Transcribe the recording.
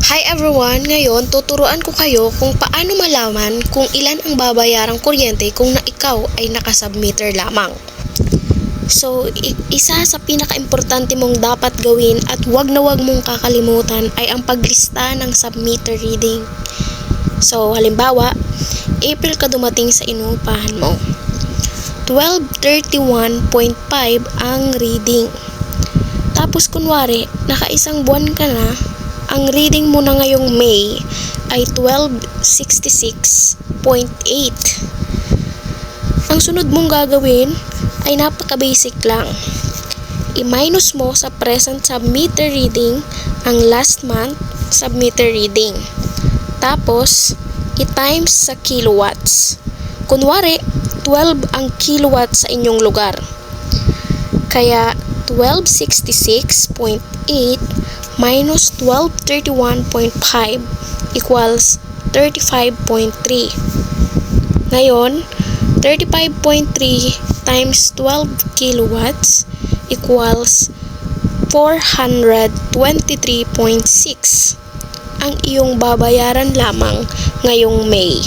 Hi everyone! Ngayon, tuturuan ko kayo kung paano malaman kung ilan ang babayarang kuryente kung ikaw ay naka-submeter lamang. So, isa sa pinaka-importante mong dapat gawin at wag na wag mong kakalimutan ay ang paglista ng submeter reading. So, halimbawa, April ka dumating sa inuupahan mo. 1231.5 ang reading. Tapos kunwari, naka-isang buwan ka na, ang reading mo na ngayong May ay 1266.8. Ang sunod mong gagawin ay napaka-basic lang. I-minus mo sa present submeter reading ang last month submeter reading. Tapos, i-times sa kilowatts. Kunwari, 12 ang kilowatts sa inyong lugar. Kaya, 1266.8 minus 1231.5 equals 35.3. Ngayon, 35.3 times 12 kilowatts equals 423.6 ang iyong babayaran lamang ngayong May.